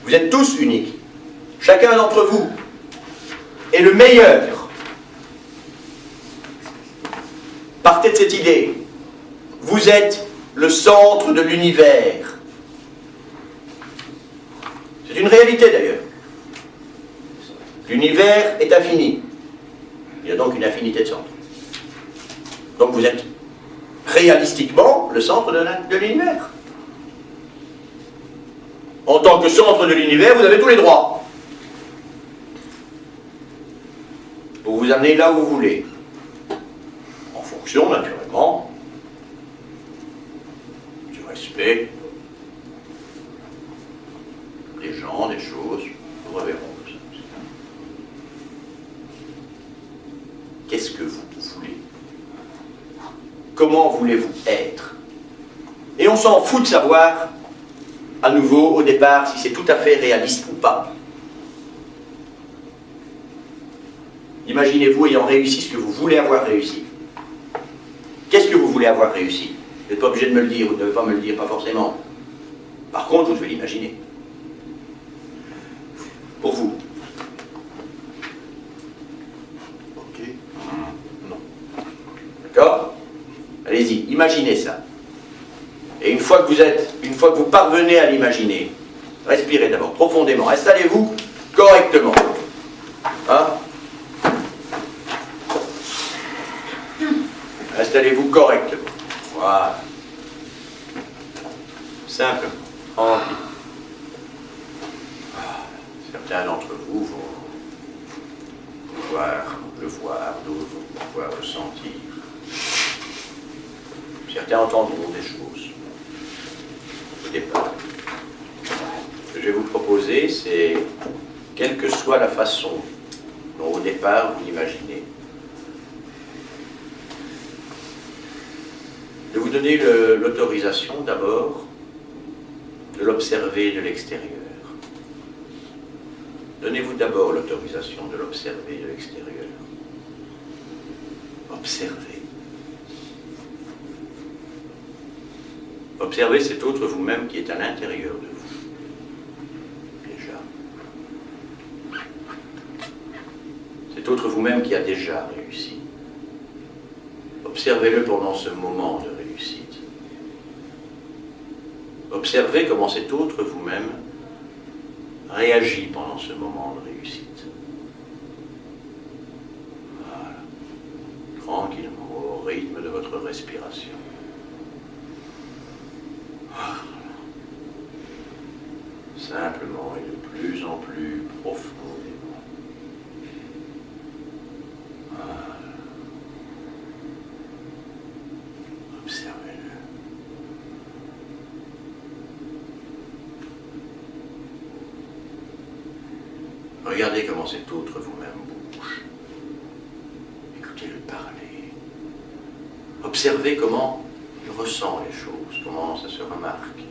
Vous êtes tous uniques. Chacun d'entre vous est le meilleur. Partez de cette idée. Vous êtes le centre de l'univers. C'est une réalité d'ailleurs. L'univers est infini. Il y a donc une infinité de centres. Donc vous êtes réalistiquement le centre de l'univers. En tant que centre de l'univers, vous avez tous les droits pour vous amener là où vous voulez. En fonction, naturellement, du respect des gens, des choses. Nous reverrons tout ça. Qu'est-ce que vous voulez? Comment voulez-vous être? Et on s'en fout de savoir, à nouveau, au départ, si c'est tout à fait réaliste ou pas. Imaginez-vous ayant réussi ce que vous voulez avoir réussi. Qu'est-ce que vous voulez avoir réussi? Vous n'êtes pas obligé de me le dire, vous ne devez pas me le dire, pas forcément. Par contre, vous devez l'imaginer. Pour vous. Ok? Non. D'accord? Allez-y, imaginez ça. Et une fois que vous parvenez à l'imaginer, respirez d'abord profondément, installez-vous correctement. Hein? Installez-vous correctement. Voilà. Simplement. Tranquille. Certains d'entre vous vont pouvoir le voir, d'autres vont pouvoir le sentir. Certains entendront des choses au départ. Ce que je vais vous proposer, c'est, quelle que soit la façon dont au départ vous l'imaginez, de vous donner l'autorisation d'abord de l'observer de l'extérieur. Donnez-vous d'abord l'autorisation de l'observer de l'extérieur. Observez. Observez cet autre vous-même qui est à l'intérieur de vous. Déjà. Cet autre vous-même qui a déjà réussi. Observez-le pendant ce moment de réussite. Observez comment cet autre vous-même réagit pendant ce moment de réussite. Voilà. Tranquillement, au rythme de votre respiration. Voilà. Simplement et de plus en plus profondément. Voilà. Observez-le. Regardez comment cet autre vous-même bouge. Écoutez-le parler. Observez comment il ressent les choses, comment ça se remarque.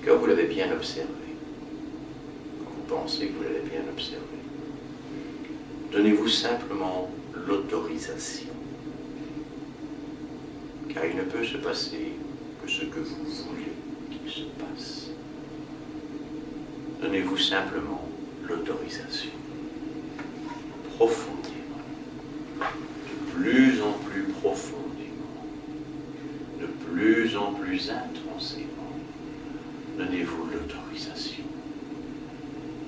Quand vous l'avez bien observé, quand vous pensez que vous l'avez bien observé, donnez-vous simplement l'autorisation. Car il ne peut se passer que ce que vous voulez qu'il se passe. Donnez-vous simplement l'autorisation. Profondément. De plus en plus profondément. De plus en plus intensément. Donnez-vous l'autorisation.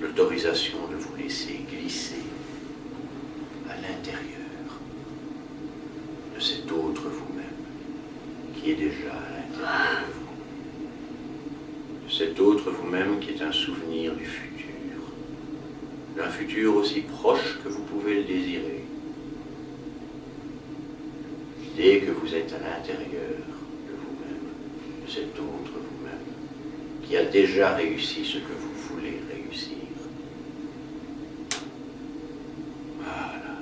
L'autorisation de vous laisser glisser à l'intérieur de cet autre vous-même qui est déjà à l'intérieur de vous. Cet autre vous-même qui est un souvenir du futur, d'un futur aussi proche que vous pouvez le désirer. Dès que vous êtes à l'intérieur de vous-même, de cet autre vous-même, qui a déjà réussi ce que vous voulez réussir. Voilà.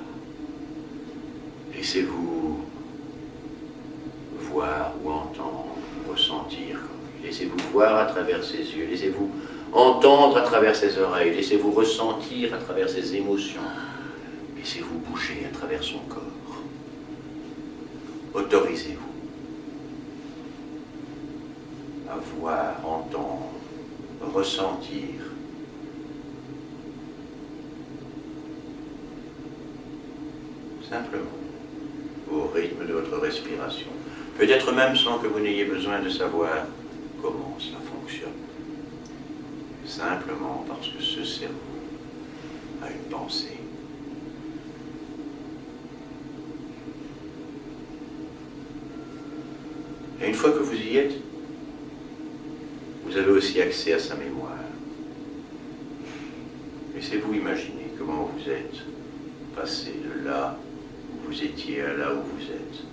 Laissez-vous voir ou entendre, ressentir. Laissez-vous voir à travers ses yeux, laissez-vous entendre à travers ses oreilles, laissez-vous ressentir à travers ses émotions, laissez-vous bouger à travers son corps. Autorisez-vous. à voir, entendre, ressentir. Simplement, au rythme de votre respiration. Peut-être même sans que vous n'ayez besoin de savoir comment cela fonctionne. Simplement parce que ce cerveau a une pensée. Et une fois que vous y êtes, vous avez aussi accès à sa mémoire. Laissez-vous imaginer comment vous êtes passé de là où vous étiez à là où vous êtes.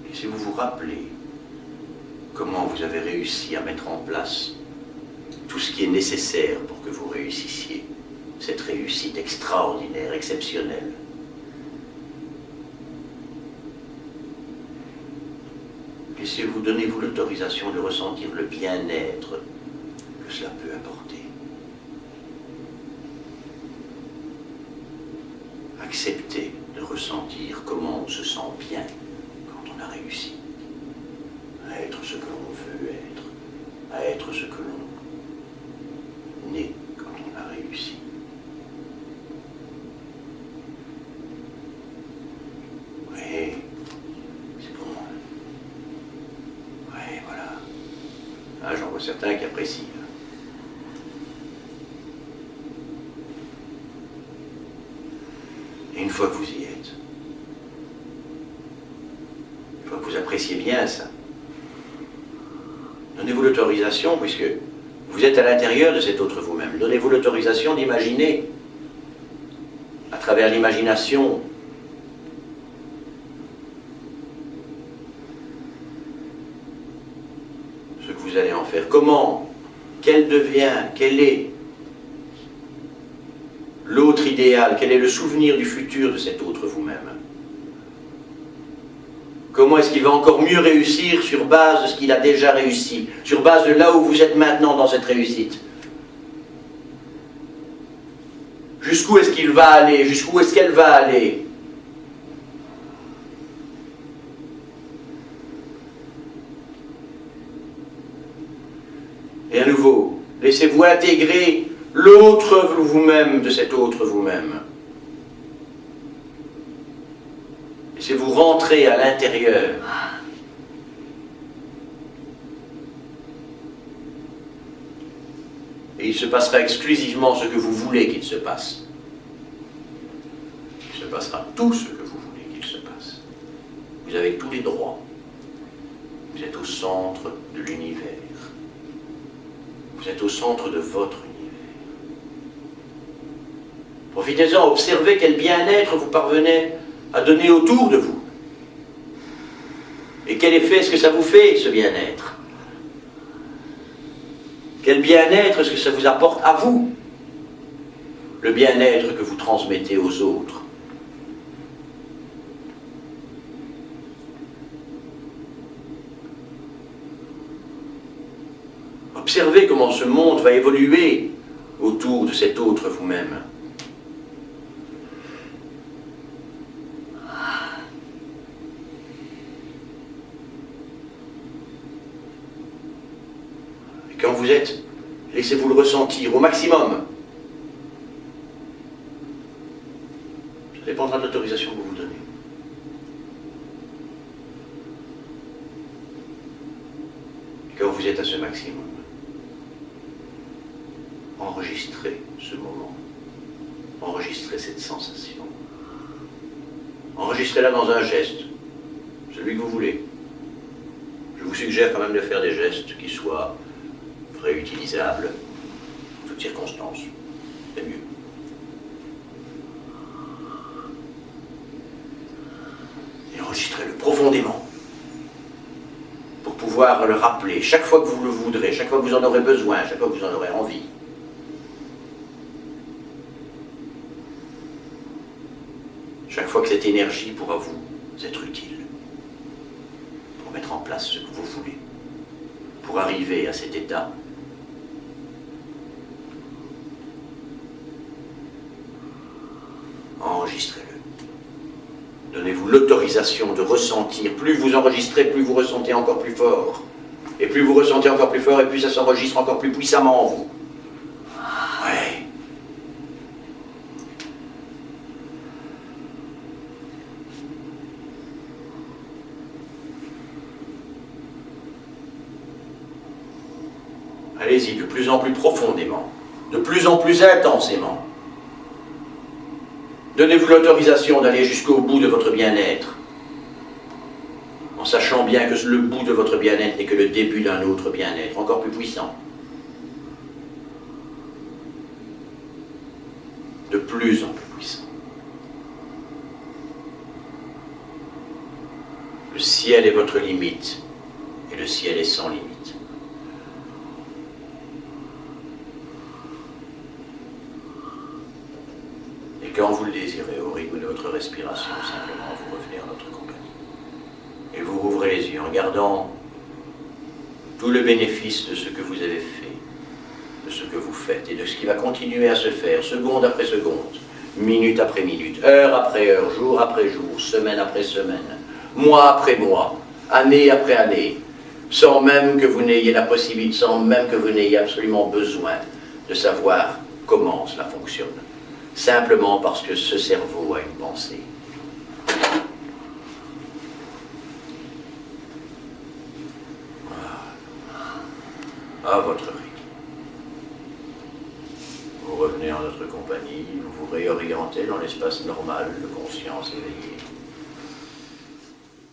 Laissez-vous vous rappeler comment vous avez réussi à mettre en place tout ce qui est nécessaire pour que vous réussissiez cette réussite extraordinaire, exceptionnelle. Laissez-vous, donnez-vous l'autorisation de ressentir le bien-être que cela peut apporter. Acceptez de ressentir comment on se sent bien quand on a réussi à être ce que l'on veut être, à être ce que l'on est quand on a réussi. Oui, c'est pour moi. Oui, voilà. Ah, j'en vois certains qui apprécient. Et une fois que vous y êtes, une fois que vous appréciez bien ça, donnez-vous l'autorisation, puisque vous êtes à l'intérieur de cet autre vous-même, donnez-vous l'autorisation d'imaginer, à travers l'imagination, ce que vous allez en faire. Comment, quel est l'autre idéal, quel est le souvenir du futur de cet autre vous-même? Comment est-ce qu'il va encore mieux réussir sur base de ce qu'il a déjà réussi, sur base de là où vous êtes maintenant dans cette réussite? Jusqu'où est-ce qu'il va aller? Jusqu'où est-ce qu'elle va aller? Et à nouveau, laissez-vous intégrer l'autre vous-même de cet autre vous-même. Laissez-vous rentrer à l'intérieur. Et il se passera exclusivement ce que vous voulez qu'il se passe. Il se passera tout ce que vous voulez qu'il se passe. Vous avez tous les droits. Vous êtes au centre de l'univers. Vous êtes au centre de votre univers. Profitez-en, observez quel bien-être vous parvenez à donner autour de vous. Et quel effet est-ce que ça vous fait, ce bien-être? Quel bien-être est-ce que ça vous apporte à vous? Le bien-être que vous transmettez aux autres. Observez comment ce monde va évoluer autour de cet autre vous-même. Et quand vous êtes, laissez-vous le ressentir au maximum. Ça dépendra de l'autorisation que vous vous donnez. Et quand vous êtes à ce maximum, enregistrez ce moment, enregistrez cette sensation, enregistrez-la dans un geste, celui que vous voulez. Je vous suggère quand même de faire des gestes qui soient réutilisables en toutes circonstances, c'est mieux. Et enregistrez-le profondément pour pouvoir le rappeler chaque fois que vous le voudrez, chaque fois que vous en aurez besoin, chaque fois que vous en aurez envie. Chaque fois que cette énergie pourra vous être utile pour mettre en place ce que vous voulez, pour arriver à cet état enregistrez-le. Donnez-vous l'autorisation l'autorisation de ressentir. Plus vous enregistrez, plus vous ressentez encore plus fort. Et plus vous ressentez encore plus fort, et plus ça s'enregistre encore plus puissamment en vous. Ouais. Allez-y de plus en plus profondément, de plus en plus intensément. Donnez-vous l'autorisation d'aller jusqu'au bout de votre bien-être, en sachant bien que le bout de votre bien-être n'est que le début d'un autre bien-être, encore plus puissant. De plus en plus puissant. Le ciel est votre limite, et le ciel est sans limite. Et quand vous le désirez, au rythme de votre respiration, simplement vous revenez en notre compagnie. Et vous rouvrez les yeux en gardant tout le bénéfice de ce que vous avez fait, de ce que vous faites et de ce qui va continuer à se faire, seconde après seconde, minute après minute, heure après heure, jour après jour, semaine après semaine, mois après mois, année après année, sans même que vous n'ayez la possibilité, sans même que vous n'ayez absolument besoin de savoir comment cela fonctionne. Simplement parce que ce cerveau a une pensée. À votre rythme. Vous revenez en notre compagnie, vous vous réorientez dans l'espace normal de conscience éveillée.